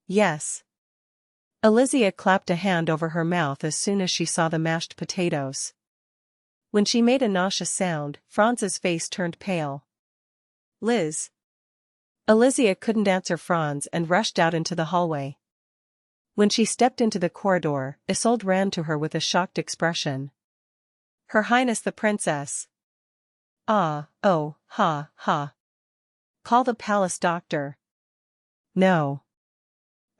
Yes. Elisia clapped a hand over her mouth as soon as she saw the mashed potatoes. When she made a nauseous sound, Franz's face turned pale. Liz. Elisia couldn't answer Franz and rushed out into the hallway. When she stepped into the corridor, Isolde ran to her with a shocked expression. Her Highness the Princess. Ah, oh, ha, ha. Call the palace doctor. No.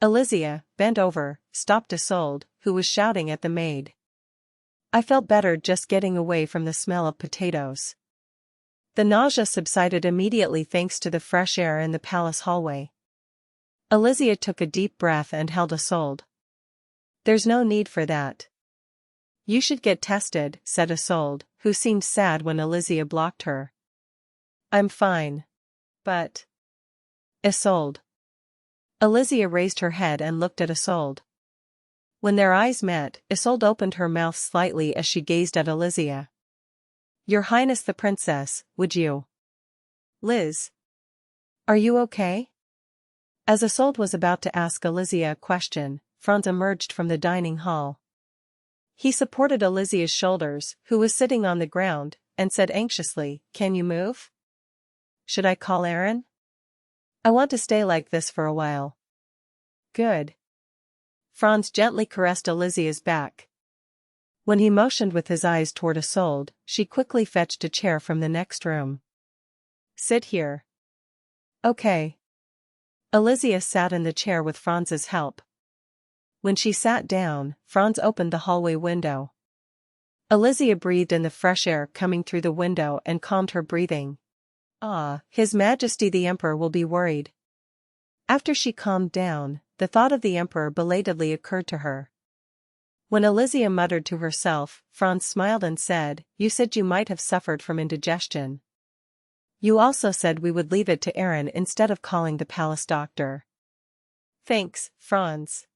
Elisia, bent over, stopped Isolde, who was shouting at the maid. I felt better just getting away from the smell of potatoes. The nausea subsided immediately thanks to the fresh air in the palace hallway. Elisia took a deep breath and held Isolde. There's no need for that. You should get tested, said Isolde, who seemed sad when Elisia blocked her. I'm fine. But... Isolde. Elisia raised her head and looked at Isolde. When their eyes met, Isolde opened her mouth slightly as she gazed at Elisia. Your Highness the Princess, would you? Liz. Are you okay? As Isolde was about to ask Elisia a question, Franz emerged from the dining hall. He supported Elisia's shoulders, who was sitting on the ground, and said anxiously, Can you move? Should I call Aaron? I want to stay like this for a while. Good. Franz gently caressed Elisia's back. When he motioned with his eyes toward Isolde, she quickly fetched a chair from the next room. Sit here. Okay. Elisia sat in the chair with Franz's help. When she sat down, Franz opened the hallway window. Elisia breathed in the fresh air coming through the window and calmed her breathing. Ah, His Majesty the Emperor will be worried. After she calmed down, the thought of the Emperor belatedly occurred to her. When Elisia muttered to herself, Franz smiled and said, You said you might have suffered from indigestion. You also said we would leave it to Aaron instead of calling the palace doctor. Thanks, Franz.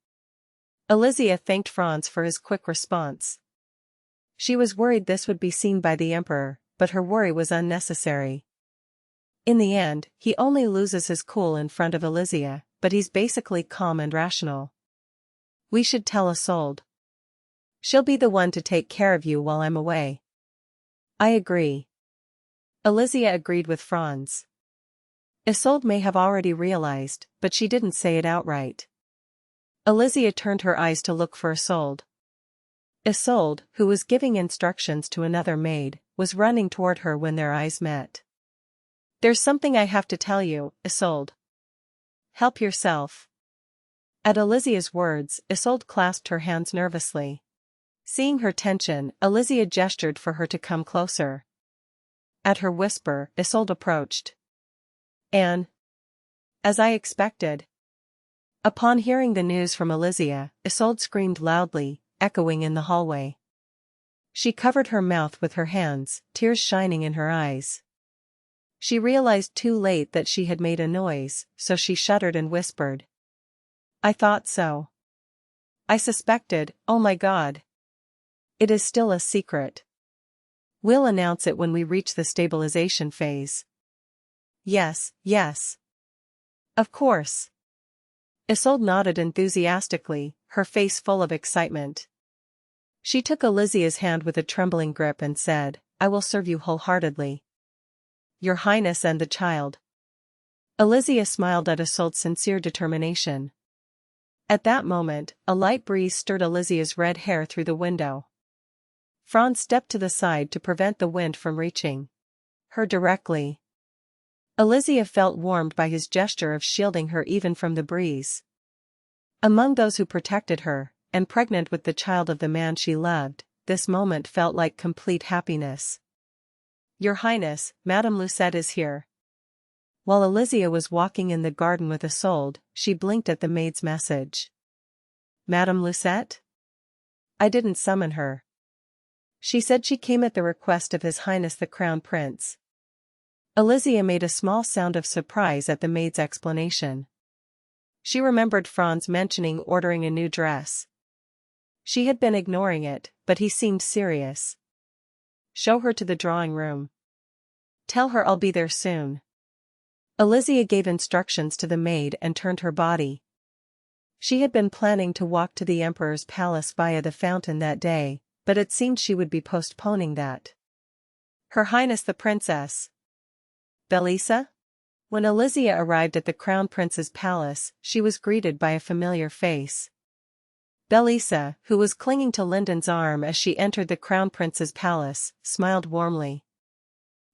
Elisia thanked Franz for his quick response. She was worried this would be seen by the Emperor, but her worry was unnecessary. In the end, he only loses his cool in front of Elisia, but he's basically calm and rational. We should tell Isolde. She'll be the one to take care of you while I'm away. I agree. Elisia agreed with Franz. Isolde may have already realized, but she didn't say it outright. Elisia turned her eyes to look for Isolde. Isolde, who was giving instructions to another maid, was running toward her when their eyes met. There's something I have to tell you, Isolde. Help yourself. At Elisia's words, Isolde clasped her hands nervously. Seeing her tension, Elisia gestured for her to come closer. At her whisper, Isolde approached. Anne. As I expected. Upon hearing the news from Elisia, Isolde screamed loudly, echoing in the hallway. She covered her mouth with her hands, tears shining in her eyes. She realized too late that she had made a noise, so she shuddered and whispered. I thought so. I suspected, oh my God. It is still a secret. We'll announce it when we reach the stabilization phase. Yes, yes. Of course. Isolde nodded enthusiastically, her face full of excitement. She took Elisia's hand with a trembling grip and said, I will serve you wholeheartedly. Your Highness and the child. Elisia smiled at Isolde's sincere determination. At that moment, a light breeze stirred Elisia's red hair through the window. Franz stepped to the side to prevent the wind from reaching her directly. Elisia felt warmed by his gesture of shielding her even from the breeze. Among those who protected her, and pregnant with the child of the man she loved, this moment felt like complete happiness. Your Highness, Madame Lucette is here. While Elisia was walking in the garden with Isolde, she blinked at the maid's message. Madame Lucette? I didn't summon her. She said she came at the request of His Highness the Crown Prince. Elisia made a small sound of surprise at the maid's explanation. She remembered Franz mentioning ordering a new dress. She had been ignoring it, but he seemed serious. Show her to the drawing room. Tell her I'll be there soon. Elisia gave instructions to the maid and turned her body. She had been planning to walk to the Emperor's palace via the fountain that day, but it seemed she would be postponing that. Her Highness the Princess. Belisa? When Elisia arrived at the Crown Prince's palace, she was greeted by a familiar face. Belisa, who was clinging to Linden's arm as she entered the Crown Prince's palace, smiled warmly.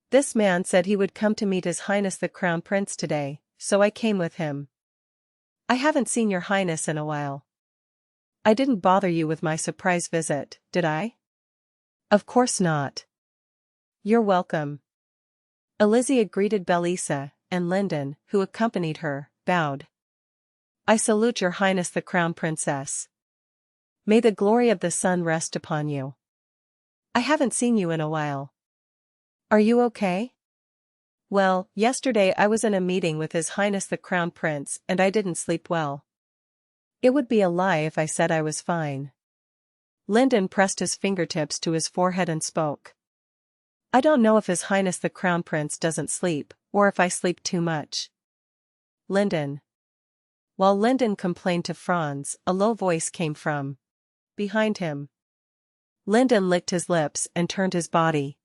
This man said he would come to meet His Highness the Crown Prince today, so I came with him. I haven't seen your Highness in a while. I didn't bother you with my surprise visit, did I? Of course not. You're welcome. Elisia greeted Belisa, and Linden, who accompanied her, bowed. I salute your Highness the Crown Princess. May the glory of the sun rest upon you. I haven't seen you in a while. Are you okay? Well, yesterday I was in a meeting with His Highness the Crown Prince and I didn't sleep well. It would be a lie if I said I was fine. Linden pressed his fingertips to his forehead and spoke. I don't know if His Highness the Crown Prince doesn't sleep, or if I sleep too much. Linden. While Linden complained to Franz, a low voice came from behind him. Linden licked his lips and turned his body.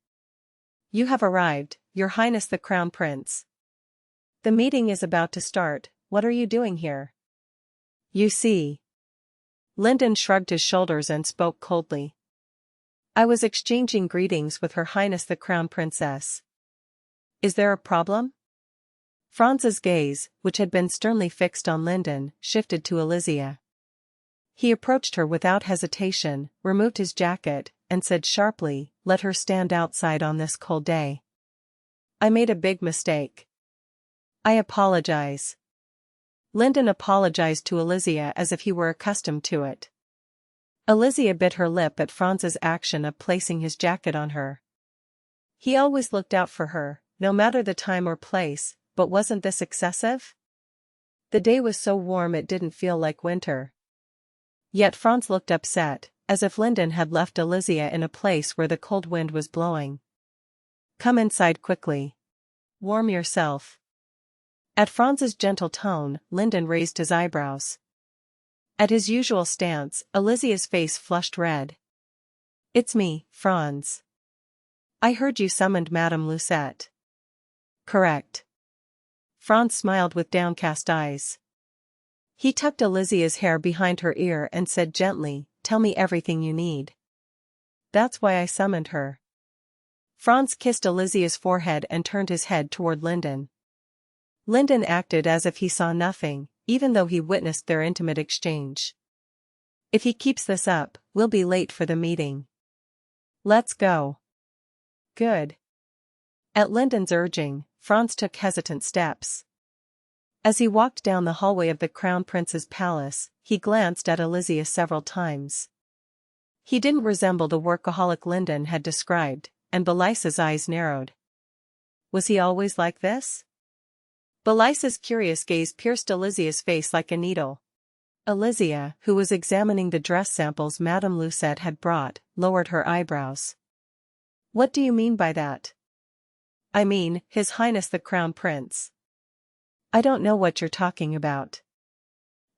You have arrived, Your Highness the Crown Prince. The meeting is about to start, what are you doing here? You see. Linden shrugged his shoulders and spoke coldly. I was exchanging greetings with Her Highness the Crown Princess. Is there a problem? Franz's gaze, which had been sternly fixed on Linden, shifted to Elisia. He approached her without hesitation, removed his jacket, and said sharply, let her stand outside on this cold day. I made a big mistake. I apologize. Linden apologized to Elisia as if he were accustomed to it. Elisia bit her lip at Franz's action of placing his jacket on her. He always looked out for her, no matter the time or place, but wasn't this excessive? The day was so warm it didn't feel like winter. Yet Franz looked upset, as if Linden had left Elisia in a place where the cold wind was blowing. Come inside quickly. Warm yourself. At Franz's gentle tone, Linden raised his eyebrows. At his usual stance, Elisia's face flushed red. It's me, Franz. I heard you summoned Madame Lucette. Correct. Franz smiled with downcast eyes. He tucked Elisia's hair behind her ear and said gently, tell me everything you need. That's why I summoned her. Franz kissed Elisia's forehead and turned his head toward Linden. Linden acted as if he saw nothing, even though he witnessed their intimate exchange. If he keeps this up, we'll be late for the meeting. Let's go. Good. At Linden's urging, Franz took hesitant steps. As he walked down the hallway of the Crown Prince's palace, he glanced at Elisia several times. He didn't resemble the workaholic Linden had described, and Belisa's eyes narrowed. Was he always like this? Belisa's curious gaze pierced Elisia's face like a needle. Elisia, who was examining the dress samples Madame Lucette had brought, lowered her eyebrows. What do you mean by that? I mean, His Highness the Crown Prince. I don't know what you're talking about.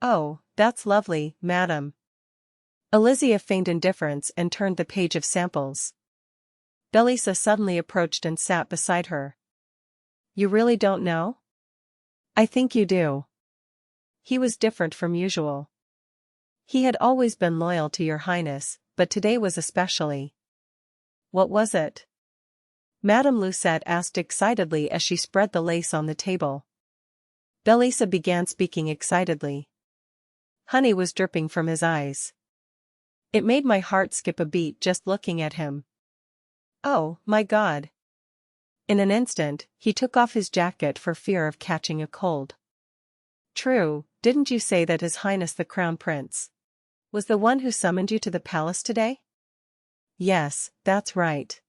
Oh, that's lovely, madam. Elisia feigned indifference and turned the page of samples. Belisa suddenly approached and sat beside her. You really don't know? I think you do. He was different from usual. He had always been loyal to your highness, but today was especially. What was it? Madame Lucette asked excitedly as she spread the lace on the table. Belisa began speaking excitedly. Honey was dripping from his eyes. It made my heart skip a beat just looking at him. Oh, my God. In an instant, he took off his jacket for fear of catching a cold. True, didn't you say that His Highness the Crown Prince was the one who summoned you to the palace today? Yes, that's right.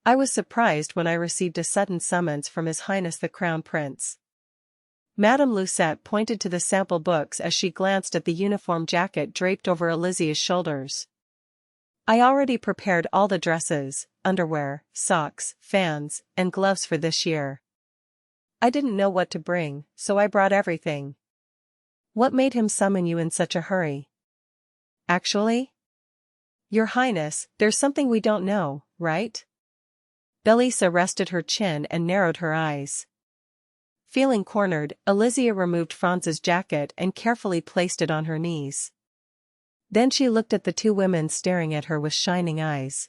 I was surprised when I received a sudden summons from His Highness the Crown Prince. Madame Lucette pointed to the sample books as she glanced at the uniform jacket draped over Elisia's shoulders. I already prepared all the dresses, underwear, socks, fans, and gloves for this year. I didn't know what to bring, so I brought everything. What made him summon you in such a hurry? Actually? Your Highness, there's something we don't know, right? Aleisha rested her chin and narrowed her eyes. Feeling cornered, Elisia removed Franz's jacket and carefully placed it on her knees. Then she looked at the two women staring at her with shining eyes.